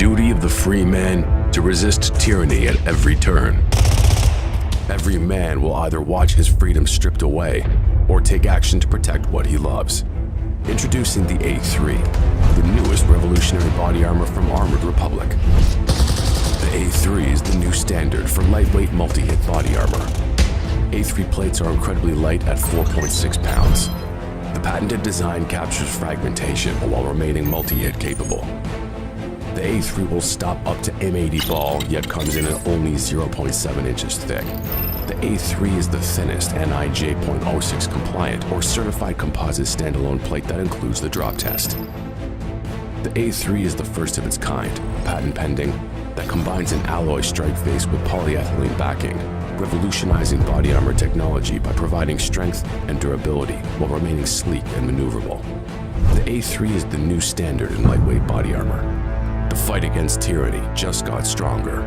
duty of the free man to resist tyranny at every turn. Every man will either watch his freedom stripped away or take action to protect what he loves. Introducing the A3, the newest revolutionary body armor from Armored Republic. The A3 is the new standard for lightweight multi-hit body armor. A3 plates are incredibly light at 4.6 pounds. The patented design captures fragmentation while remaining multi-hit capable. The A3 will stop up to M80 ball, yet comes in at only 0.7 inches thick. The A3 is the thinnest NIJ.06 compliant or certified composite standalone plate that includes the drop test. The A3 is the first of its kind, patent pending, that combines an alloy strike face with polyethylene backing, revolutionizing body armor technology by providing strength and durability while remaining sleek and maneuverable. The A3 is the new standard in lightweight body armor. The fight against tyranny just got stronger.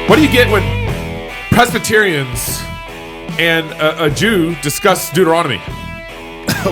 What do you get when Presbyterians and a Jew discuss Deuteronomy?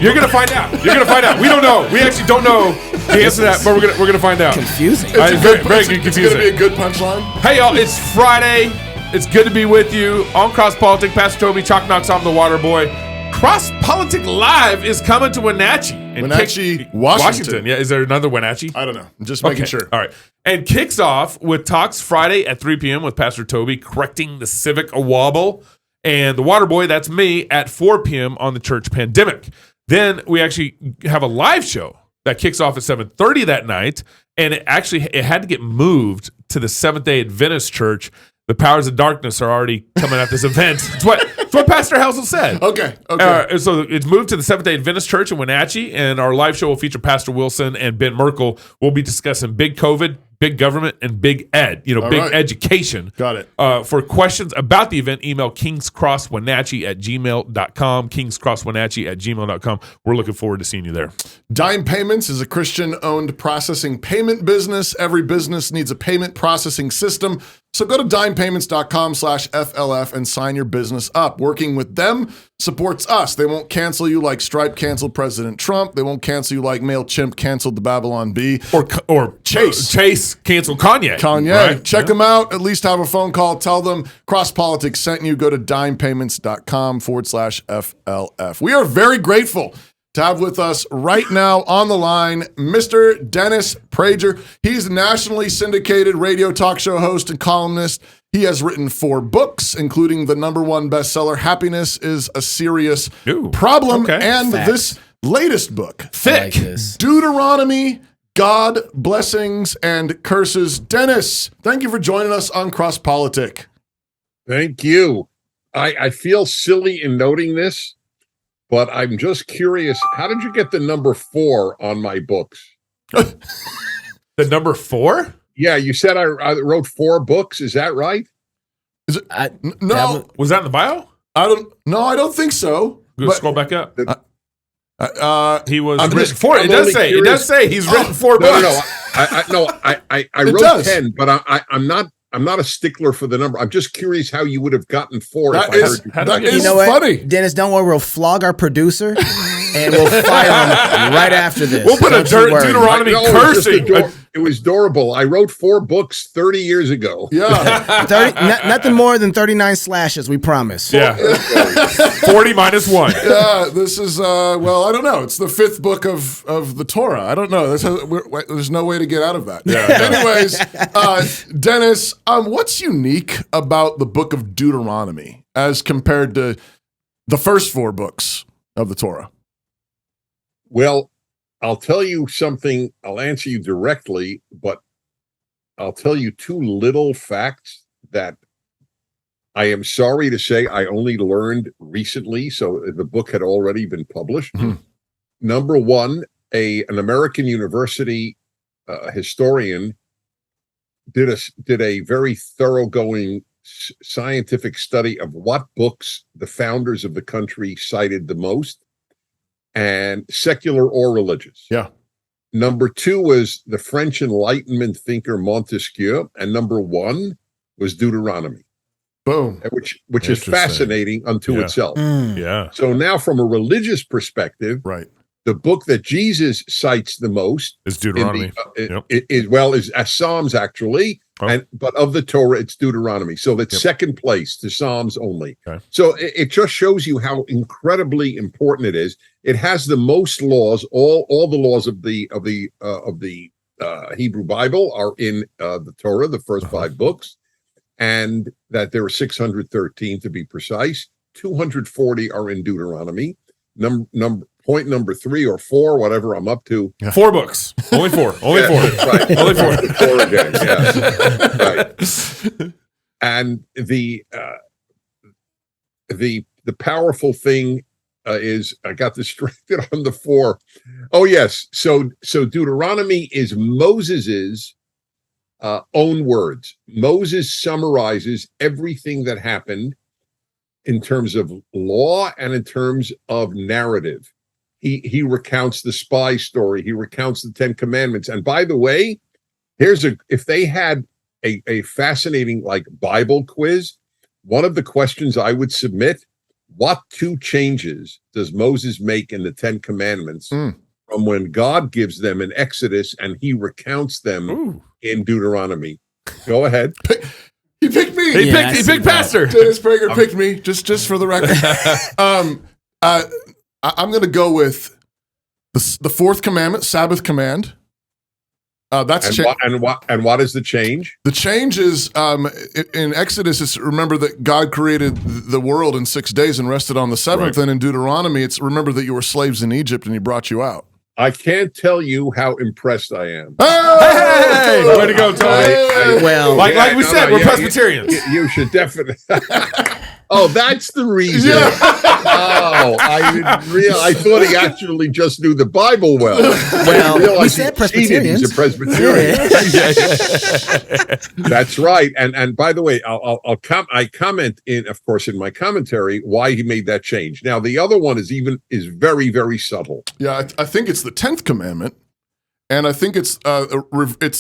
You're gonna find out. You're gonna find out. We don't know. We actually don't know the answer to that, but we're gonna find out. Confusing. Very confusing. It's gonna be a good punchline. Hey y'all, it's Friday. It's good to be with you on CrossPolitic. Pastor Toby, Chalk Knocks, I'm the Water Boy. CrossPolitic Live is coming to Wenatchee. Washington. Yeah, is there another Wenatchee? I don't know. I'm just making sure. All right. And kicks off with Talks Friday at 3 p.m. with Pastor Toby, correcting the civic wobble. And the Water Boy, that's me, at 4 p.m. on the church pandemic. Then we actually have a live show that kicks off at 7:30 that night. And it had to get moved to the Seventh-day Adventist Church. The powers of darkness are already coming at this event. It's what Pastor Helsel said. Okay. So it's moved to the Seventh-day Adventist Church in Wenatchee, and our live show will feature Pastor Wilson and Ben Merkel. We'll be discussing big COVID, big government, and big ed, big education. Got it. For questions about the event, email kingscrosswenatchee@gmail.com, kingscrosswenatchee@gmail.com. We're looking forward to seeing you there. Dime Payments is a Christian-owned processing payment business. Every business needs a payment processing system. So go to dimepayments.com/FLF and sign your business up. Working with them supports us. They won't cancel you like Stripe canceled President Trump. They won't cancel you like MailChimp canceled the Babylon Bee. Or Chase canceled Kanye. Right? Check them out. At least have a phone call. Tell them CrossPolitics sent you. Go to dimepayments.com/FLF. We are very grateful to have with us right now on the line, Mr. Dennis Prager. He's a nationally syndicated radio talk show host and columnist. He has written 4 books, including the #1 bestseller, Happiness is a Serious Problem, and this latest book, Thick, Deuteronomy, God, Blessings, and Curses. Dennis, thank you for joining us on CrossPolitic. Thank you. I feel silly in noting this, but I'm just curious, how did you get the number 4 on my books? The number 4? Yeah, you said I wrote 4 books. Is that right? Is it? No. Was that in the bio? I don't think so. Scroll back up. He was I'm written 4. It does say he's written 4 books. I wrote 10, but I'm not a stickler for the number. I'm just curious how you would have gotten 4. That is funny. Dennis, don't worry. We'll flog our producer and we'll fire him right after this. We'll put a Deuteronomy cursing. It was adorable. I wrote 4 books 30 years ago. Yeah. Nothing more than 39 slashes, we promise. Yeah. 40 minus 1. Yeah, this is, I don't know. It's the 5th book of the Torah. I don't know. There's no way to get out of that. Yeah. Anyways, Dennis, what's unique about the book of Deuteronomy as compared to the first 4 books of the Torah? Well, I'll tell you something. I'll answer you directly, but I'll tell you 2 little facts that I am sorry to say I only learned recently. So the book had already been published. Mm-hmm. Number 1, an American university historian did a very thoroughgoing scientific study of what books the founders of the country cited the most, and secular or religious. Yeah. Number 2 was the French Enlightenment thinker Montesquieu, and number 1 was Deuteronomy. Boom. which is Interesting. fascinating unto Yeah. itself. Yeah. So now, from a religious perspective, Right. the book that Jesus cites the most It's Deuteronomy. Yep. is Psalms actually, Oh. but of the Torah, it's Deuteronomy. So that's Yep. second place to Psalms only. Okay. So it just shows you how incredibly important it is. It has the most laws. All the laws of the Hebrew Bible are in the Torah, the first 5 books, and that there are 613 to be precise. 240 are in Deuteronomy. Point number 3 or 4, whatever I'm up to. 4 books. Only 4. Only 4. Right. Only 4. The Torah again, yes. Right. And the powerful thing is, I got distracted on the 4. Oh yes, so Deuteronomy is Moses's own words. Moses summarizes everything that happened in terms of law and in terms of narrative. He recounts the spy story. He recounts the 10 Commandments. And by the way, if they had a fascinating like Bible quiz, one of the questions I would submit: what 2 changes does Moses make in the 10 Commandments from when God gives them in Exodus and he recounts them in Deuteronomy? Go ahead. He picked me. He picked Pastor. Dennis Prager picked me, just for the record. I'm going to go with the 4th commandment, Sabbath command. That's what is the change? The change is in Exodus. It's remember that God created the world in 6 days and rested on the 7th. Right. And in Deuteronomy, it's remember that you were slaves in Egypt and He brought you out. I can't tell you how impressed I am. Hey, way to go, Toby. Well, Like we said, we're Presbyterians. You should definitely. Oh, that's the reason. Yeah. Oh, I didn't realize. I thought he actually just knew the Bible well. Well, we said Presbyterians. He's a Presbyterian. That's right. And by the way, I comment in, of course, in my commentary why he made that change. Now, the other one is very, very subtle. Yeah, I think it's the 10th commandment, and I think it's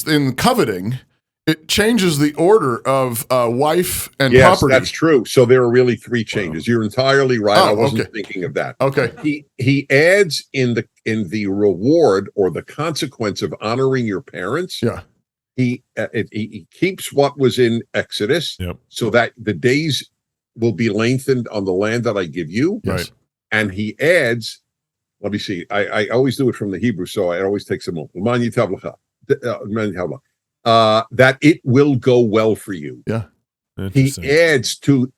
in coveting. It changes the order of wife and property. Yes, that's true. So there are really 3 changes. You're entirely right. I wasn't thinking of that. Okay. He adds in the reward or the consequence of honoring your parents. Yeah. He keeps what was in Exodus, so that the days will be lengthened on the land that I give you. Yes. Right. And he adds, let me see. I always do it from the Hebrew, so it always takes a moment. That it will go well for you. Yeah. He adds to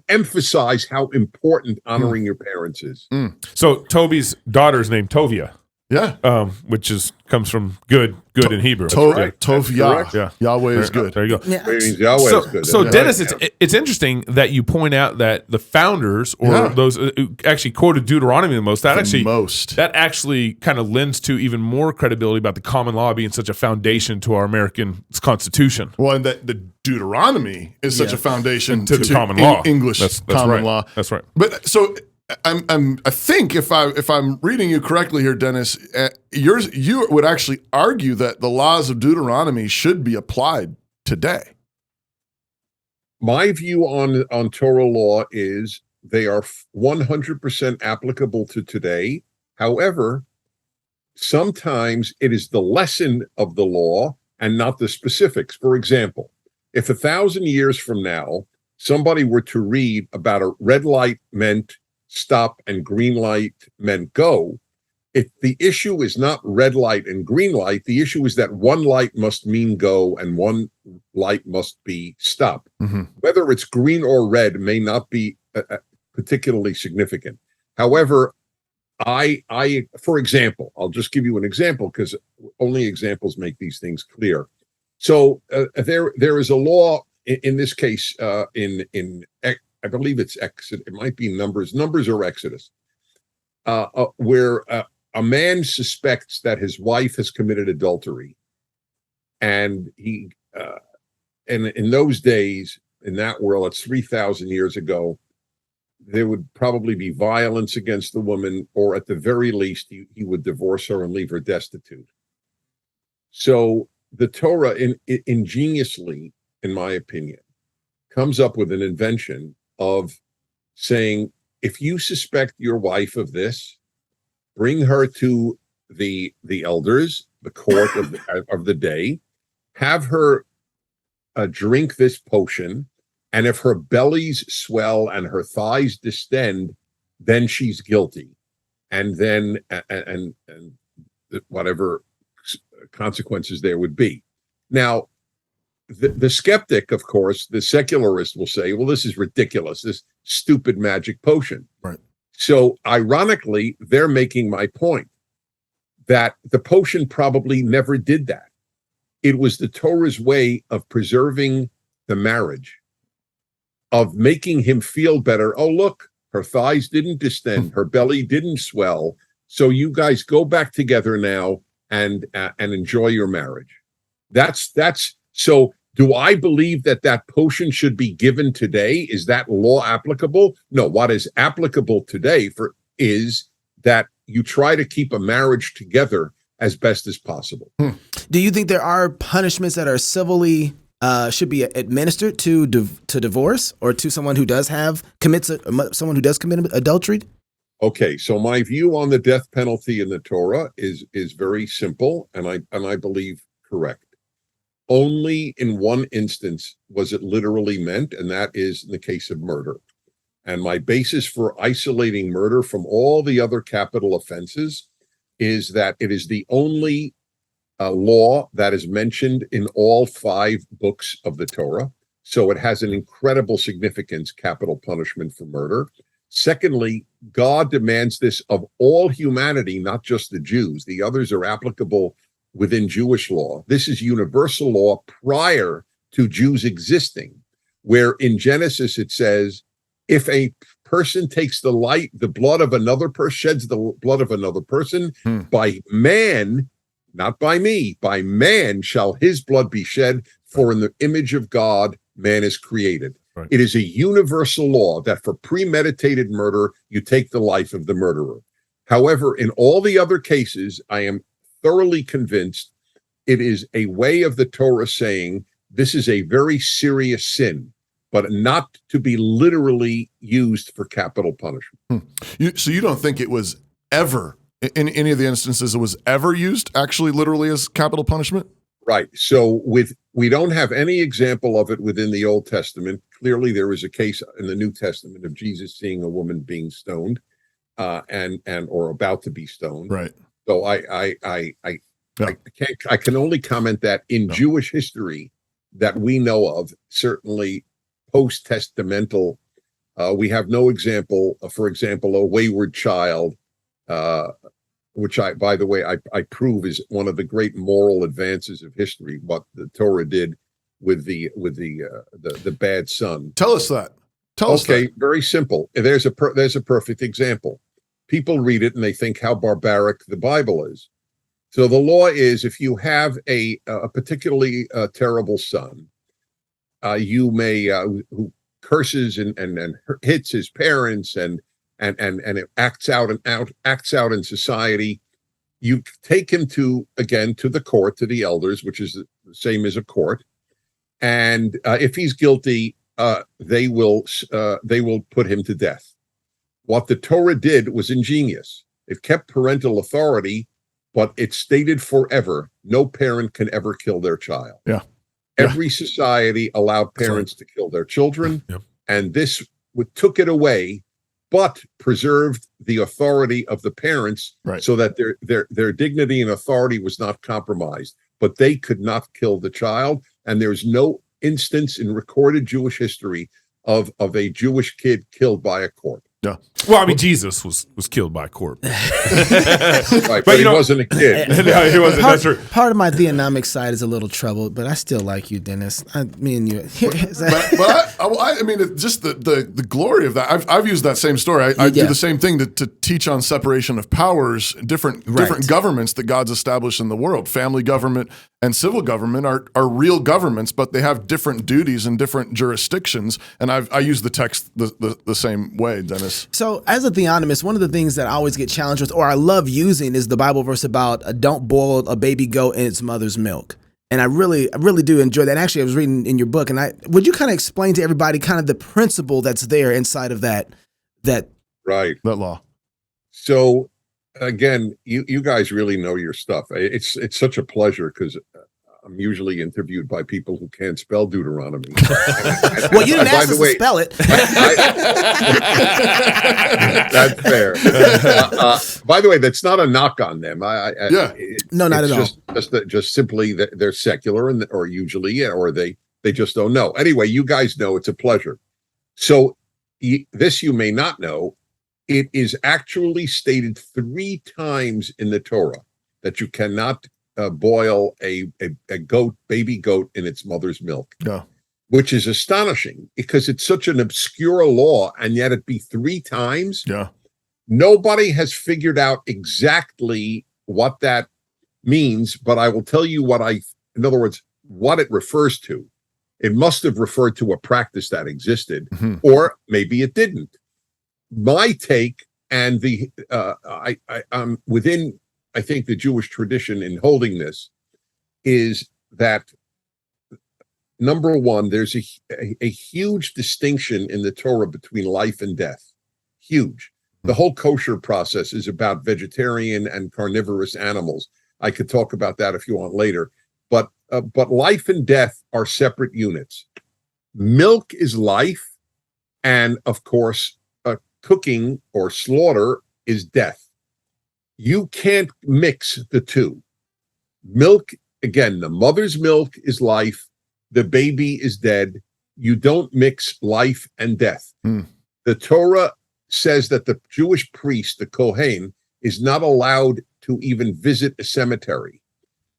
emphasize how important honoring your parents is. So Toby's daughter's named Tovia. Yeah. Which comes from good in Hebrew. right. Tov That's Yah. correct. Yeah. Yahweh is good. There you go. Yeah. It means Yahweh is good. So Yeah. Dennis, it's interesting that you point out that the founders or those who actually quoted Deuteronomy the most. That actually kind of lends to even more credibility about the common law being such a foundation to our American Constitution. Well, and that the Deuteronomy is such a foundation to the common law, English that's common right. law. That's right. But so I think if I'm reading you correctly here, Dennis, you would actually argue that the laws of Deuteronomy should be applied today. My view on Torah law is they are 100% applicable to today. However, sometimes it is the lesson of the law and not the specifics. For example, if 1,000 years from now, somebody were to read about a red light meant stop and green light meant go, if the issue is not red light and green light, the issue is that one light must mean go and one light must be stop. Mm-hmm. Whether it's green or red may not be particularly significant. However, for example, I'll just give you an example because only examples make these things clear. So there is a law in this case I believe it's Exodus. It might be Numbers or Exodus, where a man suspects that his wife has committed adultery, and he, and in those days, in that world, it's 3,000 years ago, there would probably be violence against the woman, or at the very least, he would divorce her and leave her destitute. So the Torah, ingeniously, in my opinion, comes up with an invention of saying, if you suspect your wife of this, bring her to the elders, the court of the day, have her drink this potion, and if her bellies swell and her thighs distend, then she's guilty, and then and whatever consequences there would be. Now, the skeptic, of course, the secularist will say, well, this is ridiculous, this stupid magic potion. Right. So ironically, they're making my point that the potion probably never did that. It was the Torah's way of preserving the marriage, of making him feel better. Oh, look, her thighs didn't distend, her belly didn't swell. So you guys go back together now and enjoy your marriage. That's so. Do I believe that potion should be given today? Is that law applicable? No. What is applicable today is that you try to keep a marriage together as best as possible. Do you think there are punishments that are civilly should be administered to divorce, or to someone who does commit adultery? Okay, so my view on the death penalty in the Torah is very simple, and I believe correct. Only in one instance was it literally meant, and that is in the case of murder. And my basis for isolating murder from all the other capital offenses is that it is the only law that is mentioned in all 5 books of the Torah. So it has an incredible significance, capital punishment for murder. Secondly, God demands this of all humanity, not just the Jews. The others are applicable within Jewish law. This is universal law prior to Jews existing, where in Genesis it says, if a person takes the blood of another person, sheds the blood of another person, by man, not by me, by man shall his blood be shed, for in the image of God, man is created. Right. It is a universal law that for premeditated murder, you take the life of the murderer. However, in all the other cases, I am thoroughly convinced it is a way of the Torah saying this is a very serious sin, but not to be literally used for capital punishment. So you don't think it was ever, in any of the instances, it was ever used actually literally as capital punishment? Right. So we don't have any example of it within the Old Testament. Clearly, there is a case in the New Testament of Jesus seeing a woman being stoned, or about to be stoned. Right. So I can only comment that in Jewish history that we know of, certainly post-testamental, we have no example. For example, a wayward child, which by the way, I prove is one of the great moral advances of history. What the Torah did with the bad son. Tell us that. Okay, very simple. There's a perfect example. People read it and they think how barbaric the Bible is. So the law is, if you have a particularly terrible son, you may who curses and hits his parents and it acts out in society, you take him to the court, to the elders, which is the same as a court, and if he's guilty, they will put him to death. What the Torah did was ingenious. It kept parental authority, but it stated forever, no parent can ever kill their child. Yeah. Every society allowed parents to kill their children, and this took it away, but preserved the authority of the parents, so that their dignity and authority was not compromised. But they could not kill the child, and there's no instance in recorded Jewish history of a Jewish kid killed by a court. Yeah. Well, I mean, Jesus was killed by a corpse. Right, but he wasn't a kid. No, he wasn't. That's true. Part of my theonomic side is a little troubled, but I still like you, Dennis. Me and you. but I mean, it's just the glory of that. I've used that same story. I do the same thing to teach on separation of powers. Different governments that God's established in the world, family government and civil government, are real governments, but they have different duties and different jurisdictions. And I use the text the same way, Dennis. So as a theonomist, one of the things that I always get challenged with, or I love using, is the Bible verse about don't boil a baby goat in its mother's milk. And I really do enjoy that. And actually, I was reading in your book, and would you kind of explain to everybody kind of the principle that's there inside of that Right. That law. So again, you guys really know your stuff. It's such a pleasure because I'm usually interviewed by people who can't spell Deuteronomy. Well, you didn't ask us to spell it. That's fair. By the way, that's not a knock on them. No, not at all. Just simply that they're secular or usually, or they just don't know. Anyway, you guys know it's a pleasure. So this you may not know. It is actually stated 3 times in the Torah that you cannot boil a baby goat in its mother's milk. Yeah. Which is astonishing because it's such an obscure law, and yet it be 3 times. Yeah. Nobody has figured out exactly what that means, but I will tell you in other words, what it refers to. It must have referred to a practice that existed, or maybe it didn't. My take, and I'm within, I think, the Jewish tradition in holding this, is that number one, there's a huge distinction in the Torah between life and death. Huge. The whole kosher process is about vegetarian and carnivorous animals. I could talk about that if you want later. But life and death are separate units. Milk is life, and of course, cooking or slaughter is death. You can't mix the two. Milk, again, the mother's milk is life. The baby is dead. You don't mix life and death. The Torah says that the Jewish priest, the Kohen, is not allowed to even visit a cemetery.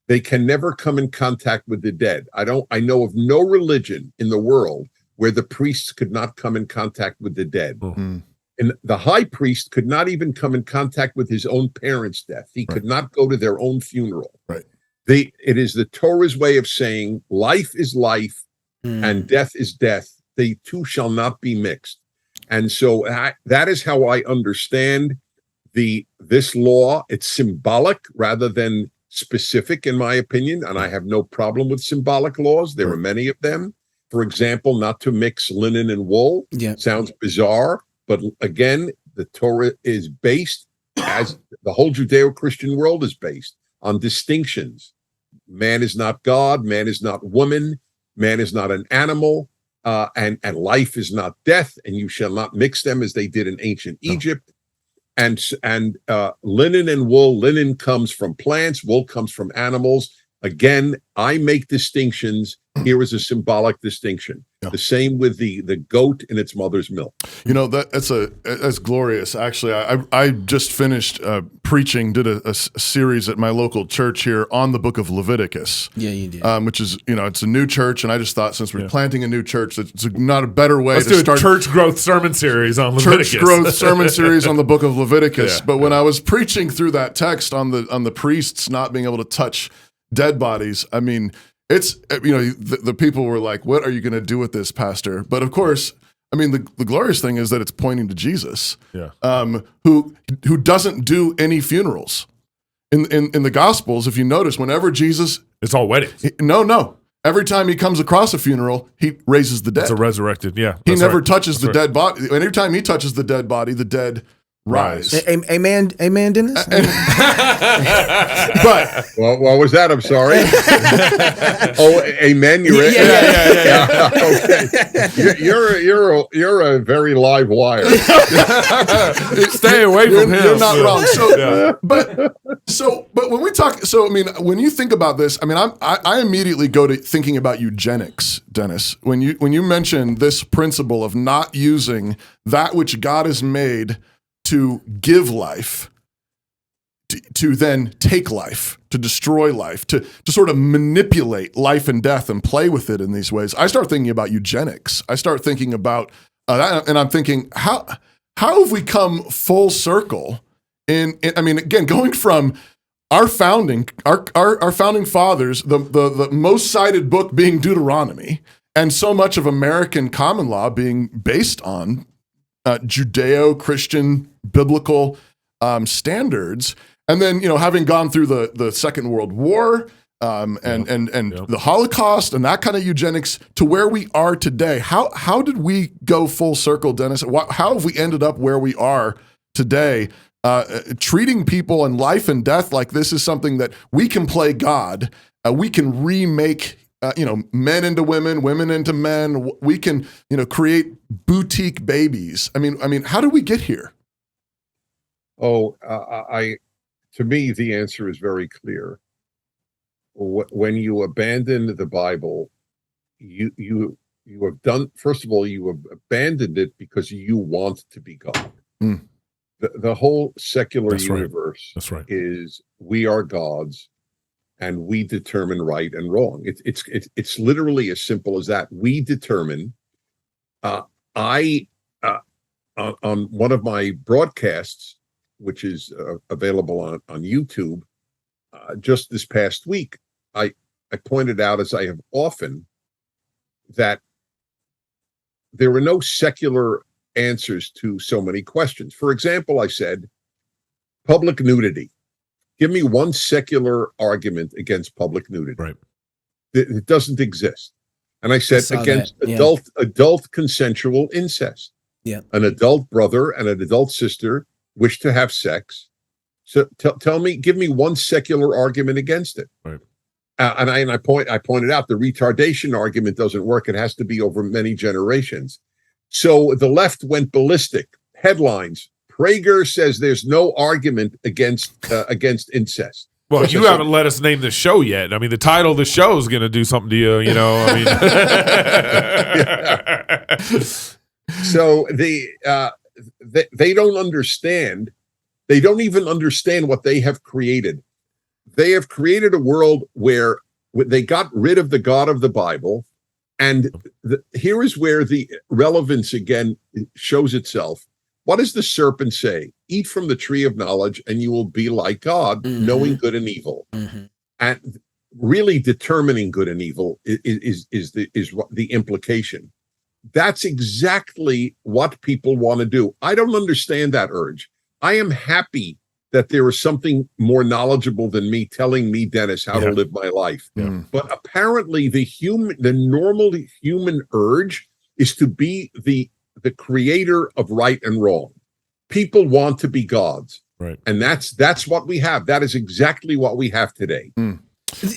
They can never come in contact with the dead. I know of no religion in the world where the priests could not come in contact with the dead. And the high priest could not even come in contact with his own parents' death. He could not go to their own funeral. Right. It is the Torah's way of saying life is life and death is death. They two shall not be mixed. And so that is how I understand this law. It's symbolic rather than specific, in my opinion, and I have no problem with symbolic laws. There are many of them. For example, not to mix linen and wool. Yeah. Sounds bizarre, but again, the Torah is based, as the whole Judeo-Christian world is based, on distinctions. Man is not God, man is not woman, man is not an animal, and life is not death, and you shall not mix them as they did in ancient Egypt. And linen and wool, linen comes from plants, wool comes from animals. Again, I make distinctions. Here is a symbolic distinction. Yeah. The same with the goat in its mother's milk. You know, that's glorious. Actually, I just finished preaching, did a series at my local church here on the book of Leviticus. Yeah, you did. Which is, it's a new church, and I just thought since we're planting a new church, it's not a better way Let's to do start a church growth sermon series on Leviticus. Church growth sermon series on the book of Leviticus. Yeah. But when I was preaching through that text on the priests not being able to touch dead bodies, I mean, it's, the people were like, what are you going to do with this, Pastor? But of course, I mean, the glorious thing is that it's pointing to Jesus, who doesn't do any funerals. In the Gospels, if you notice, whenever Jesus... It's all weddings. No. Every time he comes across a funeral, he raises the dead. It's a resurrected, yeah. He never touches the dead body. Anytime time he touches the dead body, the dead rise. Amen, Dennis? But Well, what was that? I'm sorry. Amen. You're Okay. You're a very live wire. Stay away from him. You're not wrong. But when we talk, when you think about this, I immediately go to thinking about eugenics, Dennis. When you mention this principle of not using that which God has made to give life, to then take life, to destroy life, to sort of manipulate life and death and play with it in these ways. I start thinking about eugenics. I start thinking about that, and I'm thinking, how have we come full circle again, going from our founding fathers, the most cited book being Deuteronomy, and so much of American common law being based on Judeo-Christian biblical standards, and then having gone through the Second World War, and the Holocaust and that kind of eugenics to where we are today. How did we go full circle, Dennis? How have we ended up where we are today? Treating people and life and death like this is something that we can play God. We can remake, men into women, women into men. We can, create boutique babies. I mean, how did we get here? To me, the answer is very clear. When you abandon the Bible, you have done. First of all, you have abandoned it because you want to be God. Mm. The whole secular universe is we are gods, and we determine right and wrong. It's literally as simple as that. We determine. On one of my broadcasts, which is available on YouTube, just this past week, I pointed out, as I have often, that there were no secular answers to so many questions. For example, I said, public nudity. Give me one secular argument against public nudity. Right. It doesn't exist. And I said against adult consensual incest. Yeah. An adult brother and an adult sister wish to have sex. So give me one secular argument against it. Right. And I pointed out the retardation argument doesn't work. It has to be over many generations. So the left went ballistic. Headlines: Prager says there's no argument against incest. Well, you haven't let us name the show yet. I mean, the title of the show is going to do something to you. I mean, so they don't understand. They don't even understand what they have created. They have created a world where they got rid of the God of the Bible. And here is where the relevance again shows itself. What does the serpent say? Eat from the tree of knowledge and you will be like God, knowing good and evil. Mm-hmm. And really determining good and evil is the implication. That's exactly what people want to do. I don't understand that urge. I am happy that there is something more knowledgeable than me telling me, Dennis, how to live my life. Yeah. But apparently the normal human urge is to be the creator of right and wrong. People want to be gods. Right. And that's what we have. That is exactly what we have today. Mm.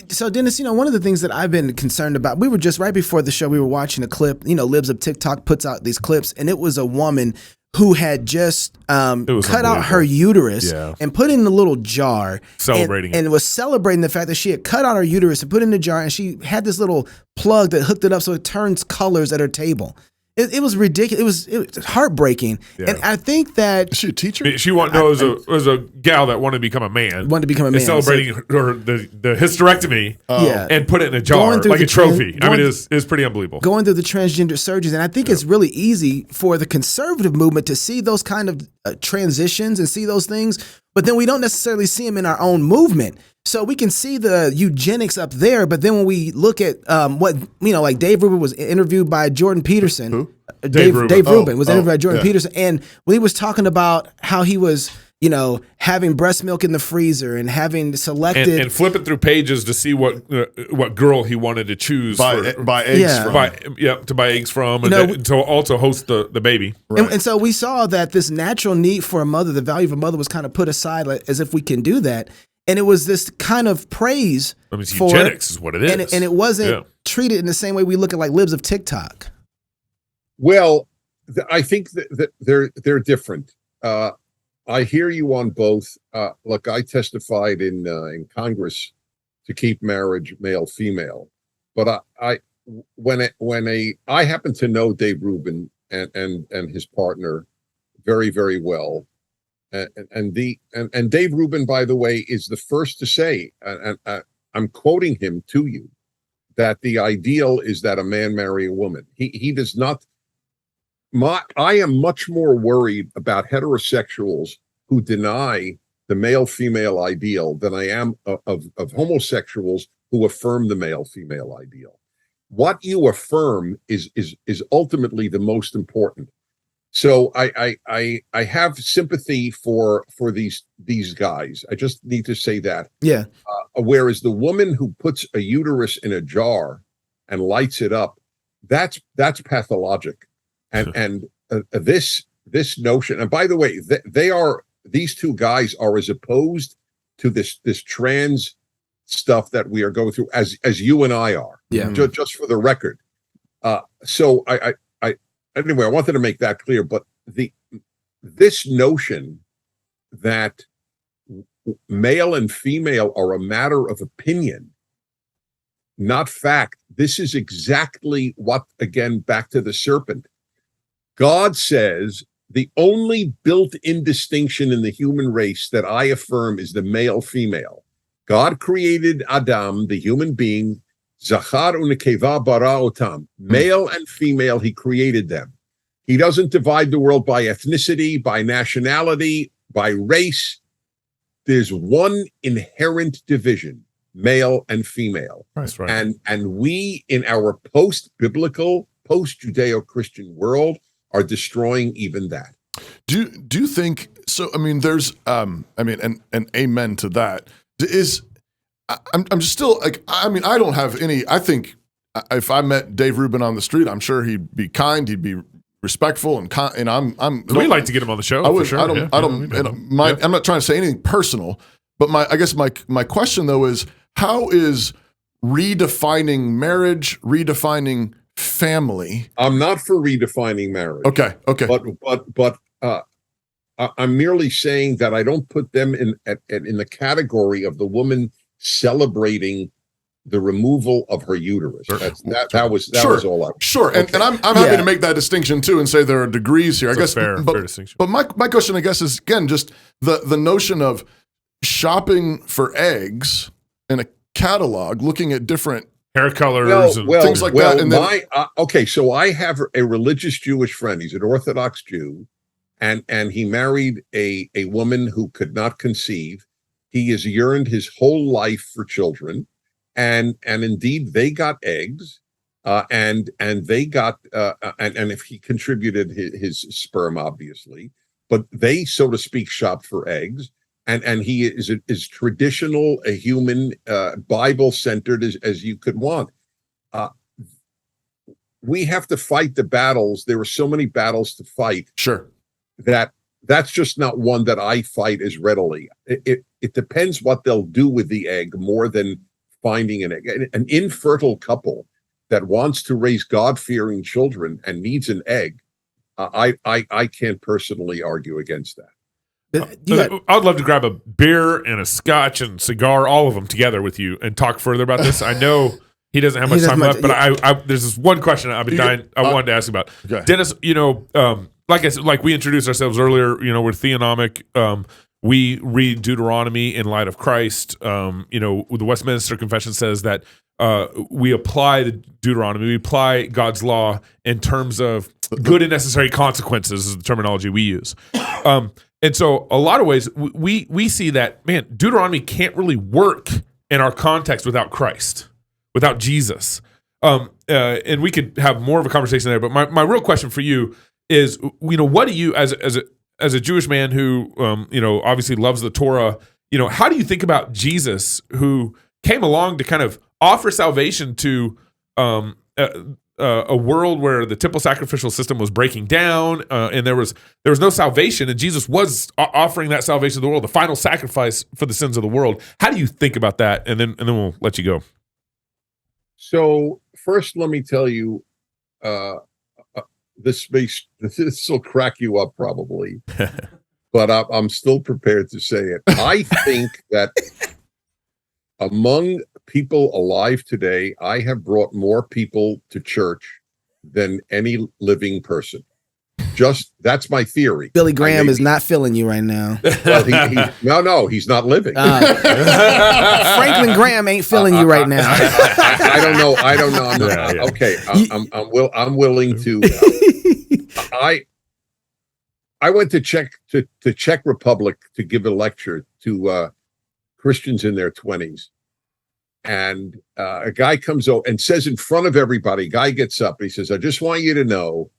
So, Dennis, one of the things that I've been concerned about, we were just right before the show, we were watching a clip, Libs of TikTok puts out these clips, and it was a woman who had just cut out her uterus and put it in a little jar. Celebrating and was celebrating the fact that she had cut out her uterus and put it in the jar, and she had this little plug that hooked it up so it turns colors at her table. It was ridiculous. It was heartbreaking. Yeah. And I think that... Is she a teacher? She wanted, no, it was a gal that wanted to become a man. Celebrating the hysterectomy and put it in a jar like a trophy. It's pretty unbelievable. Going through the transgender surgeries. And I think it's really easy for the conservative movement to see those kind of transitions and see those things, but then we don't necessarily see them in our own movement. So we can see the eugenics up there, but then when we look at like Dave Rubin was interviewed by Jordan Peterson. Who? Dave Rubin was interviewed by Jordan Peterson, and when he was talking about how he was, having breast milk in the freezer and having selected and flipping through pages to see what girl he wanted to choose buy eggs from. To buy eggs from, and to also host the baby. Right. And so we saw that this natural need for a mother, the value of a mother, was kind of put aside, as if we can do that. And it was this kind of praise for eugenics is what it is. And it wasn't treated in the same way we look at like Libs of TikTok. Well, I think that they're different. I hear you on both. Look, I testified in Congress to keep marriage male-female. But I happen to know Dave Rubin and his partner very, very well. And Dave Rubin, by the way, is the first to say, and I'm quoting him to you, that the ideal is that a man marry a woman. He does not. I am much more worried about heterosexuals who deny the male-female ideal than I am of homosexuals who affirm the male-female ideal. What you affirm is ultimately the most important. So I have sympathy for these guys. I just need to say that. Yeah. Whereas the woman who puts a uterus in a jar and lights it up, that's pathologic. And this notion. And by the way, these two guys are as opposed to this trans stuff that we are going through as you and I are. Yeah. Just for the record. So anyway, I wanted to make that clear. But this notion that male and female are a matter of opinion, not fact. This is exactly what, again, back to the serpent. God says the only built-in distinction in the human race that I affirm is the male-female. God created Adam, the human being, Zachar u'nekeva bara otam. Male and female, he created them. He doesn't divide the world by ethnicity, by nationality, by race. There's one inherent division, male and female. That's right. And we, in our post-biblical, post-Judeo-Christian world, are destroying even that. Do you think so? I mean, there's and amen to that. I'm just still like, I mean, I don't have any. I think if I met Dave Rubin on the street, I'm sure he'd be kind, he'd be respectful, and We'd like to get him on the show. I would. For sure. I'm not trying to say anything personal, but I guess my question though is, how is redefining marriage, redefining family? I'm not for redefining marriage. Okay. But I'm merely saying that I don't put them in the category of the woman celebrating the removal of her uterus. That was all I. Sure, okay. and I'm happy to make that distinction too, and say there are degrees here. I guess fair distinction. But my question, I guess, is again just the notion of shopping for eggs in a catalog, looking at different hair colors and things like that. And then, so I have a religious Jewish friend. He's an Orthodox Jew, and he married a woman who could not conceive. He has yearned his whole life for children, and indeed they got eggs, and they got and if he contributed his sperm, obviously, but they, so to speak, shopped for eggs. And he is traditional, a human, Bible-centered as you could want. We have to fight the battles. There are so many battles to fight. Sure. That's just not one that I fight as readily. It depends what they'll do with the egg more than finding an egg. An infertile couple that wants to raise God-fearing children and needs an egg, I can't personally argue against that. I'd love to grab a beer and a scotch and cigar, all of them together with you, and talk further about this. I know he doesn't have much time left, but I there's this one question I've been dying. I wanted to ask about. Okay. Dennis, like I said, like we introduced ourselves earlier, we're theonomic. We read Deuteronomy in light of Christ. The Westminster Confession says that we apply the Deuteronomy, we apply God's law in terms of good and necessary consequences, is the terminology we use. And so a lot of ways we see that, man, Deuteronomy can't really work in our context without Christ, without Jesus. And we could have more of a conversation there. But my real question for you is, what do you, as a Jewish man who, obviously loves the Torah, how do you think about Jesus, who came along to kind of offer salvation to a world where the temple sacrificial system was breaking down, and there was no salvation, and Jesus was offering that salvation to the world, the final sacrifice for the sins of the world. Will you think about that? And then we'll let you go. So first, let me tell you, this will crack you up probably, but I'm still prepared to say it. I think that among people alive today, I have brought more people to church than any living person. That's my theory. Billy Graham is not feeling you right now. Well, he's not living. Franklin Graham ain't feeling you right now. I don't know. Okay, I'm willing to. I went to Czech Republic to give a lecture to Christians in their 20s. And a guy comes over and says in front of everybody, guy gets up, he says, I just want you to know,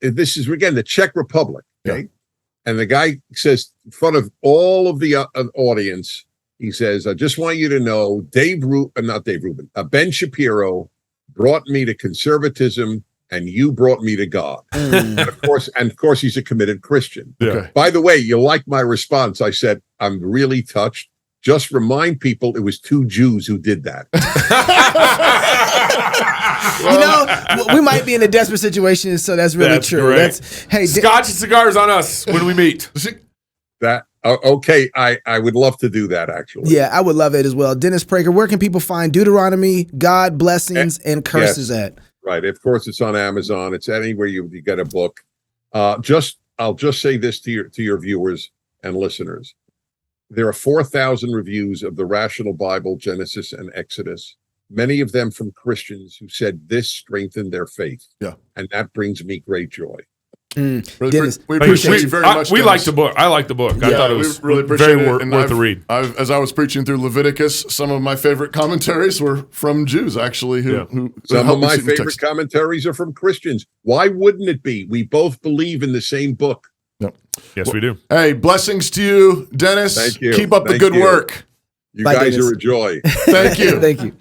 this is again the Czech Republic, okay? And the guy says in front of all of the audience, he says, "I just want you to know, Ben Shapiro brought me to conservatism, and you brought me to God." And of course, he's a committed Christian. Yeah. By the way, you like my response? I said, "I'm really touched. Just remind people it was 2 Jews who did that." We might be in a desperate situation, so that's really true. Great. Hey, Scotch and cigars on us when we meet. Okay, I would love to do that, actually. Yeah, I would love it as well. Dennis Prager, where can people find Deuteronomy, God, blessings, and curses at? Right. Of course, it's on Amazon. It's anywhere you get a book. I'll just say this to your viewers and listeners. There are 4,000 reviews of the Rational Bible, Genesis, and Exodus, many of them from Christians who said this strengthened their faith. Yeah. And that brings me great joy. Dennis, we appreciate you very much. We like the book. I like the book. I thought it was really appreciate very it. worth the read. As I was preaching through Leviticus, some of my favorite commentaries were from Jews, actually. Some of my favorite commentaries are from Christians. Why wouldn't it be? We both believe in the same book. Yep. Yes, we do. Hey, blessings to you, Dennis. Thank you. Keep up the good work. You Bye, guys Dennis. are a joy. Thank you. Thank you.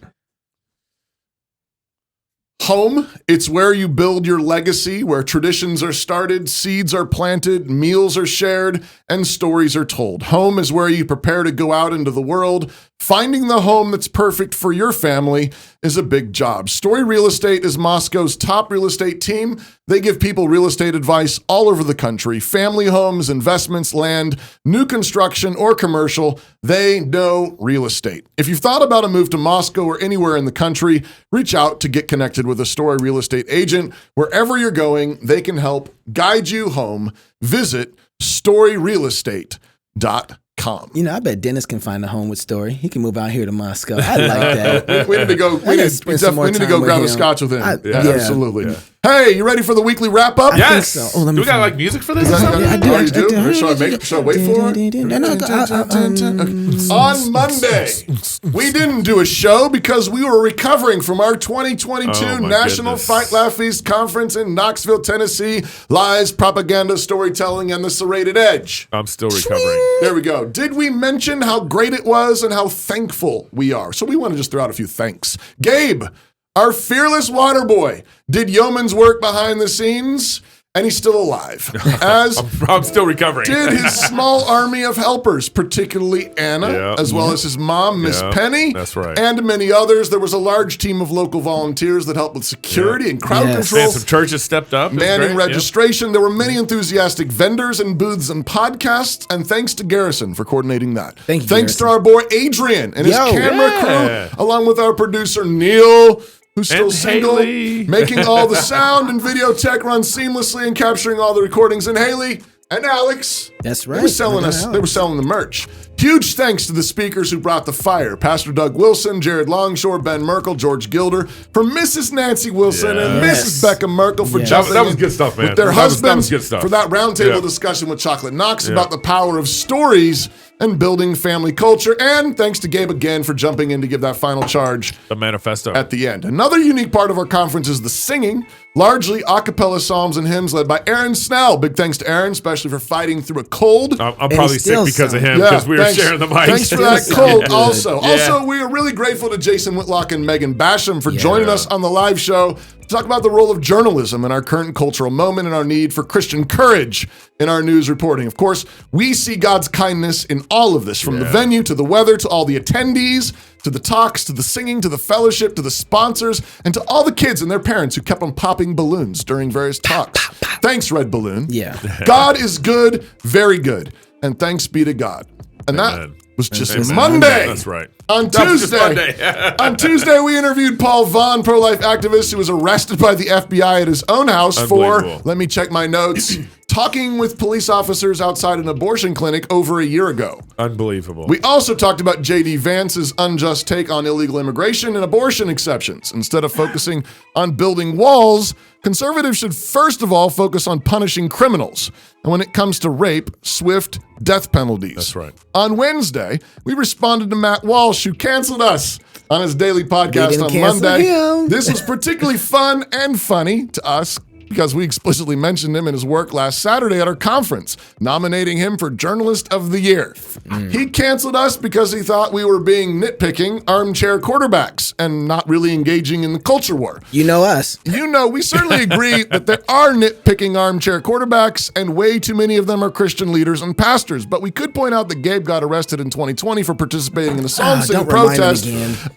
Home, it's where you build your legacy, where traditions are started, seeds are planted, meals are shared, and stories are told. Home is where you prepare to go out into the world. Finding the home that's perfect for your family is a big job. Story Real Estate is Moscow's top real estate team. They give people real estate advice all over the country. Family homes, investments, land, new construction, or commercial. They know real estate. If you've thought about a move to Moscow or anywhere in the country, reach out to get connected with a Story Real Estate agent. Wherever you're going, they can help guide you home. Visit storyrealestate.com. I bet Dennis can find a home with Story. He can move out here to Moscow. I like that. We need to go. We need to go grab a scotch with him. Absolutely. Yeah. Hey, you ready for the weekly wrap up? Yes. So. Oh, do we got like music for this? I do. Should I wait for it? On Monday, we didn't do a show because we were recovering from our 2022 National Fight Laugh Feast Conference in Knoxville, Tennessee. Lies, propaganda, storytelling, and the serrated edge. I'm still recovering. There we go. Did we mention how great it was and how thankful we are? So we want to just throw out a few thanks. Gabe, our fearless water boy, did yeoman's work behind the scenes, and he's still alive. As I'm still recovering. Did his small army of helpers, particularly Anna, as well as his mom, Miss Penny. That's right. And many others. There was a large team of local volunteers that helped with security and crowd control. And some churches stepped up. Manning registration. There were many enthusiastic vendors and booths and podcasts. And thanks to Garrison for coordinating that. Thank you, Thanks Garrison. to our boy Adrian and his camera crew, along with our producer Neil, who's still single, Haley. making all the sound and video tech run seamlessly and capturing all the recordings. And Haley and Alex. That's right. They were selling the merch. Huge thanks to the speakers who brought the fire. Pastor Doug Wilson, Jared Longshore, Ben Merkel, George Gilder, for Mrs. Nancy Wilson and Mrs. Becca Merkel for jumping that was good stuff, man. with their husbands that was good stuff. for that roundtable discussion with Chocolate Knox about the power of stories and building family culture. And thanks to Gabe again for jumping in to give that final charge. The manifesto. At the end. Another unique part of our conference is the singing, largely a cappella psalms and hymns led by Aaron Snell. Big thanks to Aaron, especially for fighting through a cold. I'm probably sick because of him because we were sharing the mics. Thanks for that cold also. Also, we are really grateful to Jason Whitlock and Megan Basham for joining us on the live show to talk about the role of journalism in our current cultural moment and our need for Christian courage in our news reporting. Of course, we see God's kindness in all of this, from the venue to the weather to all the attendees, to the talks, to the singing, to the fellowship, to the sponsors, and to all the kids and their parents who kept on popping balloons during various talks. Thanks, Red Balloon. Yeah. God is good, very good. And thanks be to God. And that was just Monday. That's right. On Tuesday, we interviewed Paul Vaughn, pro-life activist who was arrested by the FBI at his own house for, let me check my notes, talking with police officers outside an abortion clinic over a year ago. Unbelievable. We also talked about J.D. Vance's unjust take on illegal immigration and abortion exceptions. Instead of focusing on building walls, conservatives should first of all focus on punishing criminals. And when it comes to rape, swift death penalties. That's right. On Wednesday, we responded to Matt Walsh, who canceled us on his daily podcast on Monday. This was particularly fun and funny to us, because we explicitly mentioned him and his work last Saturday at our conference, nominating him for Journalist of the Year. He canceled us because he thought we were being nitpicking armchair quarterbacks and not really engaging in the culture war. You know us. You know, we certainly agree that there are nitpicking armchair quarterbacks, and way too many of them are Christian leaders and pastors. But we could point out that Gabe got arrested in 2020 for participating in the Psalm singing protest.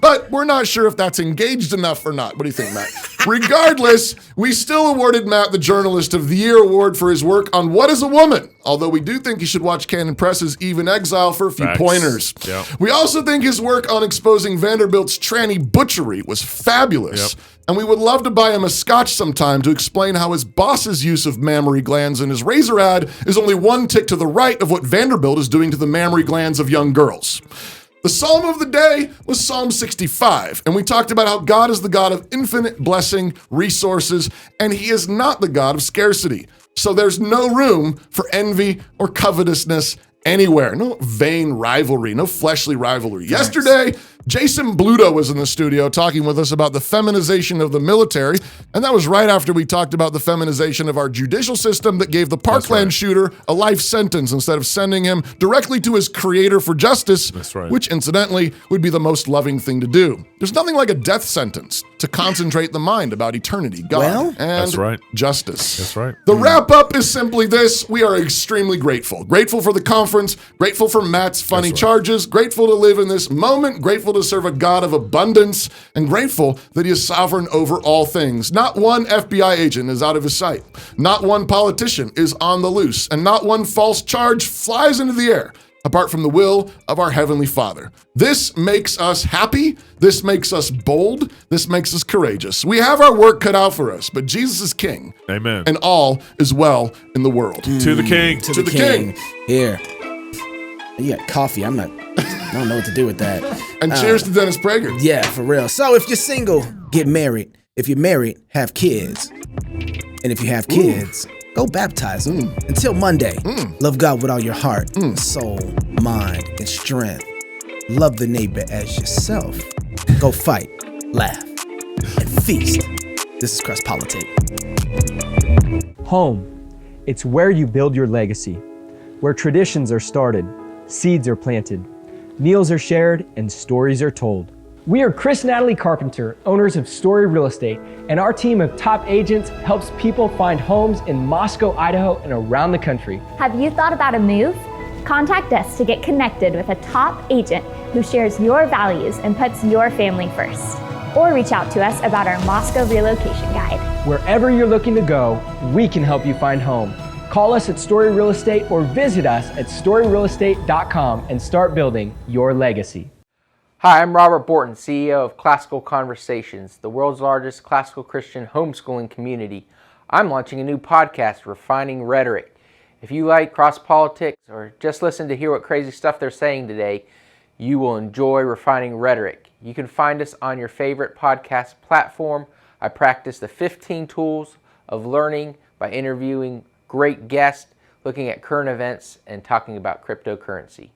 But we're not sure if that's engaged enough or not. What do you think, Matt? Regardless, we still awarded Matt the Journalist of the Year award for his work on What is a Woman? Although we do think he should watch Canon Press's Even Exile for a few pointers. Yep. We also think his work on exposing Vanderbilt's tranny butchery was fabulous. Yep. And we would love to buy him a scotch sometime to explain how his boss's use of mammary glands in his razor ad is only one tick to the right of what Vanderbilt is doing to the mammary glands of young girls. The psalm of the day was Psalm 65, and we talked about how God is the God of infinite blessing, resources, and he is not the God of scarcity. So there's no room for envy or covetousness anywhere. No vain rivalry, no fleshly rivalry. Yesterday, Jason Bluto was in the studio talking with us about the feminization of the military, and that was right after we talked about the feminization of our judicial system that gave the Parkland shooter a life sentence instead of sending him directly to his creator for justice, which incidentally would be the most loving thing to do. There's nothing like a death sentence to concentrate the mind about eternity, God, and justice. That's right. The wrap-up is simply this. We are extremely grateful. Grateful for the conference, grateful for Matt's funny charges, grateful to live in this moment, grateful to serve a God of abundance, and grateful that he is sovereign over all things. Not one FBI agent is out of his sight. Not one politician is on the loose, and not one false charge flies into the air apart from the will of our Heavenly Father. This makes us happy. This makes us bold. This makes us courageous. We have our work cut out for us, but Jesus is King. Amen. And all is well in the world. To the King. To the King. Here. You got coffee. I don't know what to do with that. And cheers to Dennis Prager. Yeah, for real. So if you're single, get married. If you're married, have kids. And if you have kids, go baptize them. Until Monday, love God with all your heart, soul, mind, and strength. Love the neighbor as yourself. Go fight, laugh, and feast. This is CrossPolitic. Home. It's where you build your legacy, where traditions are started, seeds are planted, meals are shared, and stories are told. We are Chris and Natalie Carpenter, owners of Story Real Estate, and our team of top agents helps people find homes in Moscow, Idaho, and around the country. Have you thought about a move? Contact us to get connected with a top agent who shares your values and puts your family first. Or reach out to us about our Moscow relocation guide. Wherever you're looking to go, we can help you find home. Call us at Story Real Estate or visit us at storyrealestate.com and start building your legacy. Hi, I'm Robert Borton, CEO of Classical Conversations, the world's largest classical Christian homeschooling community. I'm launching a new podcast, Refining Rhetoric. If you like cross politics or just listen to hear what crazy stuff they're saying today, you will enjoy Refining Rhetoric. You can find us on your favorite podcast platform. I practice the 15 tools of learning by interviewing great guests, looking at current events, and talking about cryptocurrency.